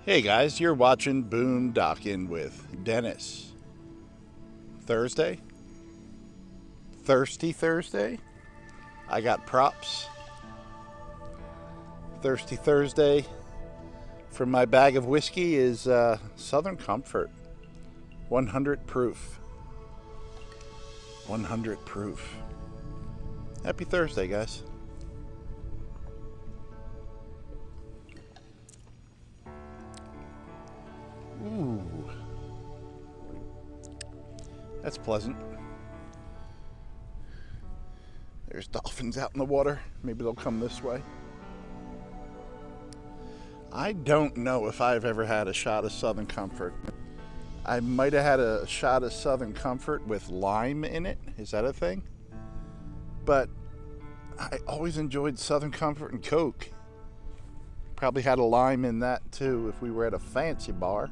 Hey guys, you're watching Boondocking with Dennis. Thursday? Thirsty Thursday? I got props. Thirsty Thursday from my bag of whiskey is Southern Comfort. 100 proof. 100 proof. Happy Thursday, guys. Ooh. That's pleasant. There's dolphins out in the water. Maybe they'll come this way. I don't know if I've ever had a shot of Southern Comfort. I might have had a shot of Southern Comfort with lime in it. Is that a thing? But I always enjoyed Southern Comfort and Coke. Probably had a lime in that too if we were at a fancy bar.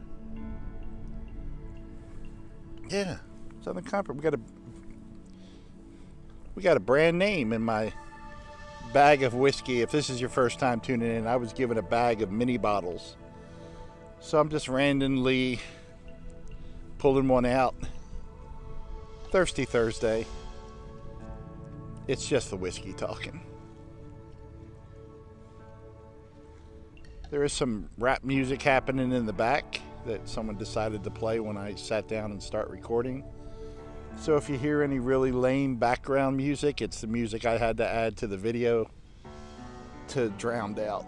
Yeah, Southern Comfort. We got a brand name in my bag of whiskey. If this is your first time tuning in, I was given a bag of mini bottles. So I'm just randomly pulling one out. Thirsty Thursday. It's just the whiskey talking. There is some rap music happening in the back that someone decided to play when I sat down and start recording. So if you hear any really lame background music, it's the music I had to add to the video to drown out.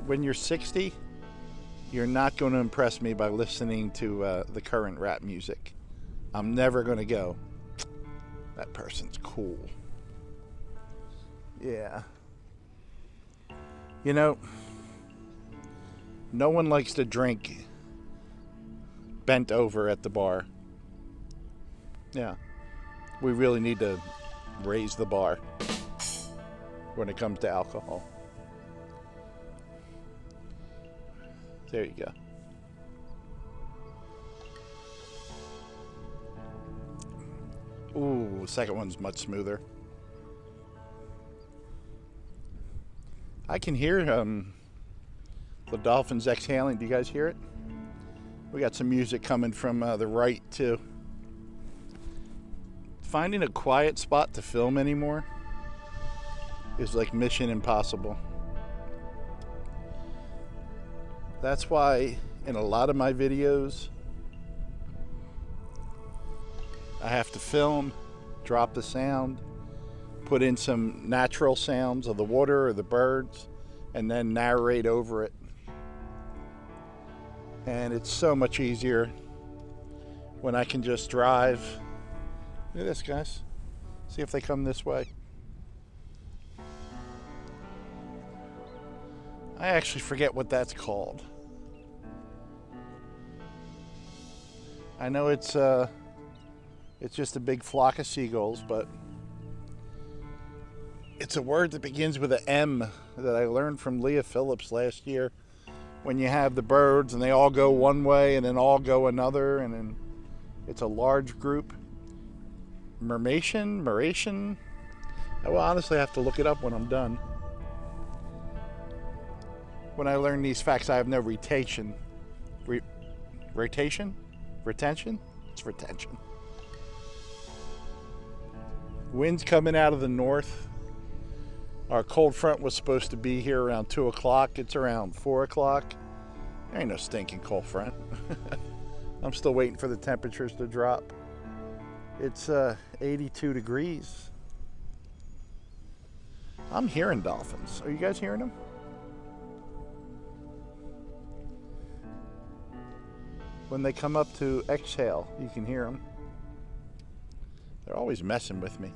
When you're 60, you're not going to impress me by listening to the current rap music. I'm never going to go, that person's cool. Yeah. You know, no one likes to drink bent over at the bar. Yeah. We really need to raise the bar when it comes to alcohol. There you go. Ooh, the second one's much smoother. I can hear the dolphins exhaling. Do you guys hear it? We got some music coming from the right too. Finding a quiet spot to film anymore is like mission impossible. That's why in a lot of my videos I have to film, drop the sound, put in some natural sounds of the water or the birds, and then narrate over it. And it's so much easier when I can just drive. Look at this, guys. See if they come this way. I actually forget what that's called. I know it's just a big flock of seagulls, but it's a word that begins with an M that I learned from Leah Phillips last year. When you have the birds and they all go one way and then all go another, and then it's a large group. Mermation? I will honestly have to look it up when I'm done. When I learn these facts, I have no retention. Retention? It's retention. Wind's coming out of the north. Our cold front was supposed to be here around 2 o'clock. It's around 4 o'clock. There ain't no stinking cold front. I'm still waiting for the temperatures to drop. It's 82 degrees. I'm hearing dolphins. Are you guys hearing them? When they come up to exhale, you can hear them. They're always messing with me.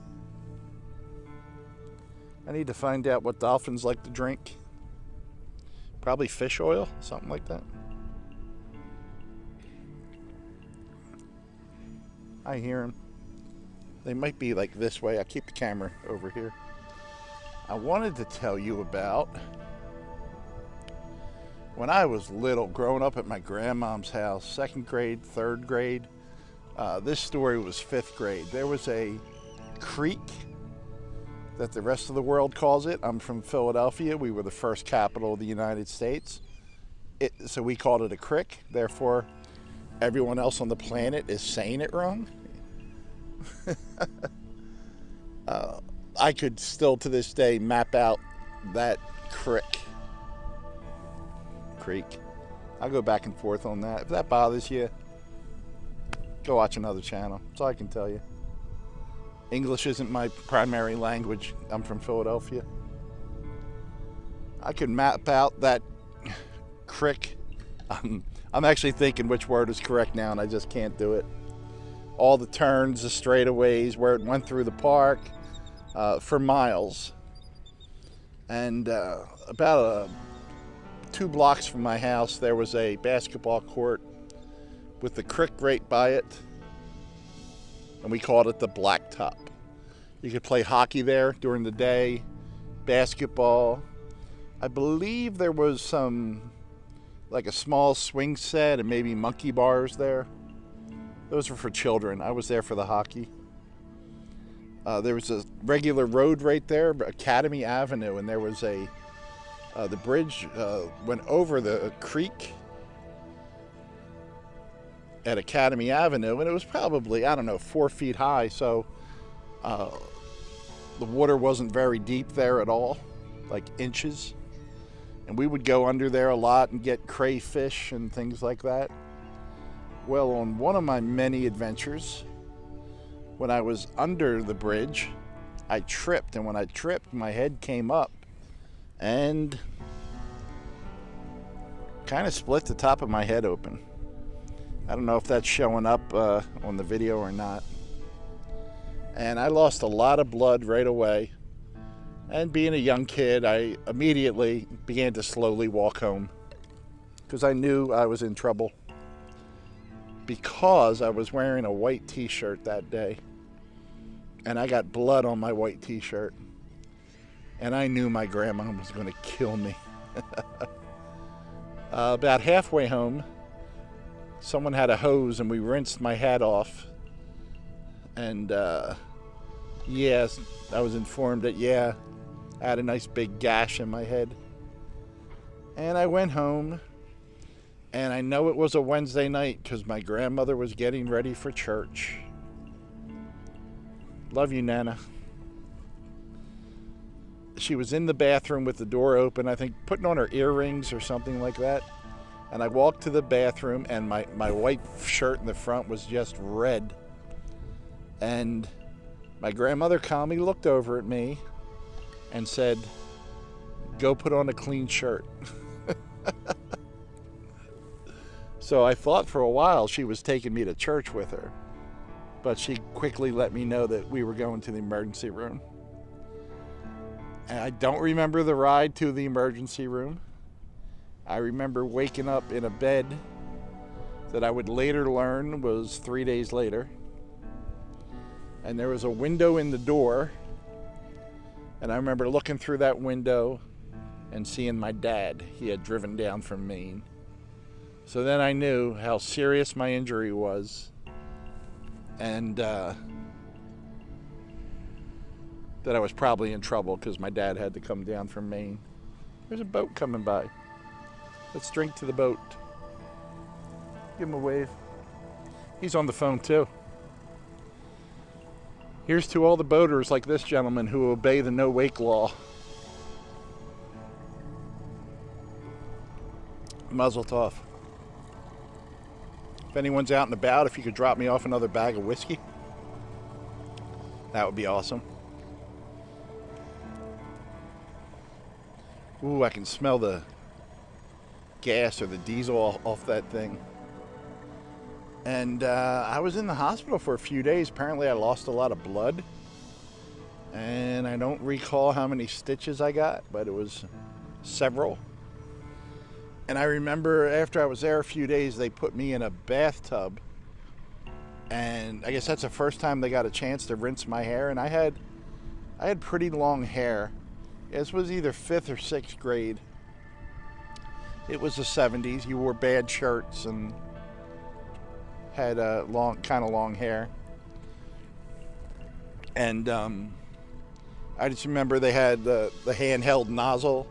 I need to find out what dolphins like to drink. Probably fish oil, something like that. I hear them. They might be like this way. I keep the camera over here. I wanted to tell you about when I was little, growing up at my grandmom's house, 2nd grade, 3rd grade. This story was 5th grade. There was a creek that the rest of the world calls it. I'm from Philadelphia. We were the first capital of the United States. So we called it a crick. Therefore, everyone else on the planet is saying it wrong. I could still to this day map out that creek. I'll go back and forth on that. If that bothers you, go watch another channel. That's all I can tell you. English isn't my primary language. I'm from Philadelphia. I could map out that crick. I'm actually thinking which word is correct now, and I just can't do it. All the turns, the straightaways, where it went through the park for miles. And about 2 blocks from my house, there was a basketball court with the creek right by it, and we called it the Blacktop. You could play hockey there during the day, basketball. I believe there was like a small swing set and maybe monkey bars there. Those were for children. I was there for the hockey. There was a regular road right there, Academy Avenue, and there was the bridge went over the creek at Academy Avenue, and it was probably, 4 feet high, so the water wasn't very deep there at all, like inches. And we would go under there a lot and get crayfish and things like that. Well, on one of my many adventures, when I was under the bridge, I tripped, and when I tripped, my head came up and kind of split the top of my head open. I don't know if that's showing up on the video or not. And I lost a lot of blood right away. And being a young kid, I immediately began to slowly walk home because I knew I was in trouble, because I was wearing a white t-shirt that day, and I got blood on my white t-shirt, and I knew my grandma was going to kill me. About halfway home, someone had a hose and we rinsed my hat off, and yes, I was informed that I had a nice big gash in my head. And I went home, and I know it was a Wednesday night because my grandmother was getting ready for church. Love you, Nana. She was in the bathroom with the door open, I think putting on her earrings or something like that. And I walked to the bathroom, and my white shirt in the front was just red. And my grandmother calmly looked over at me and said, "Go put on a clean shirt." So I thought for a while she was taking me to church with her, but she quickly let me know that we were going to the emergency room. And I don't remember the ride to the emergency room. I remember waking up in a bed that I would later learn was 3 days later. And there was a window in the door, and I remember looking through that window and seeing my dad. He had driven down from Maine. So then I knew how serious my injury was, and that I was probably in trouble because my dad had to come down from Maine. There's a boat coming by. Let's drink to the boat. Give him a wave. He's on the phone too. Here's to all the boaters like this gentleman who obey the no-wake law. Mazel tov. If anyone's out and about, if you could drop me off another bag of whiskey, that would be awesome. Ooh, I can smell the gas or the diesel off that thing. And I was in the hospital for a few days. Apparently I lost a lot of blood, and I don't recall how many stitches I got, but it was several. And I remember after I was there a few days, they put me in a bathtub, and I guess that's the first time they got a chance to rinse my hair. And I had pretty long hair. This was either 5th or 6th grade. It was the 70s. You wore bad shirts and had kind of long hair. And I just remember they had the handheld nozzle,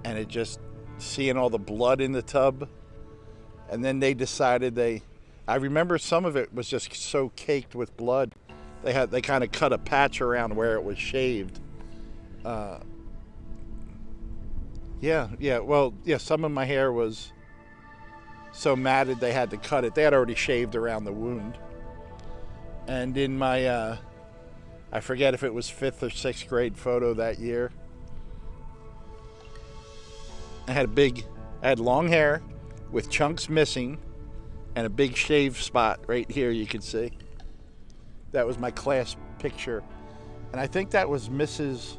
and it just seeing all the blood in the tub. And then they decided I remember some of it was just so caked with blood. They kind of cut a patch around where it was shaved. Yeah. Some of my hair was so matted they had to cut it. They had already shaved around the wound. And in my, I forget if it was 5th or 6th grade photo that year, I had long hair with chunks missing and a big shave spot right here you can see. That was my class picture. And I think that was Mrs.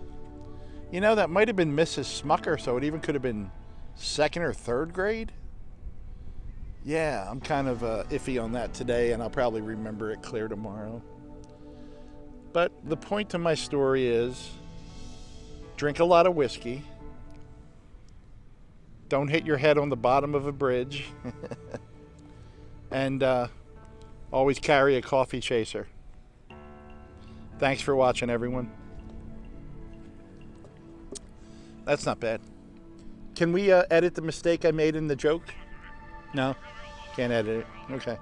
That might have been Mrs. Smucker, so it even could have been 2nd or 3rd grade. Yeah, I'm kind of iffy on that today, and I'll probably remember it clear tomorrow. But the point to my story is, drink a lot of whiskey. Don't hit your head on the bottom of a bridge. And always carry a coffee chaser. Thanks for watching, everyone. That's not bad. Can we edit the mistake I made in the joke? No? Can't edit it. Okay.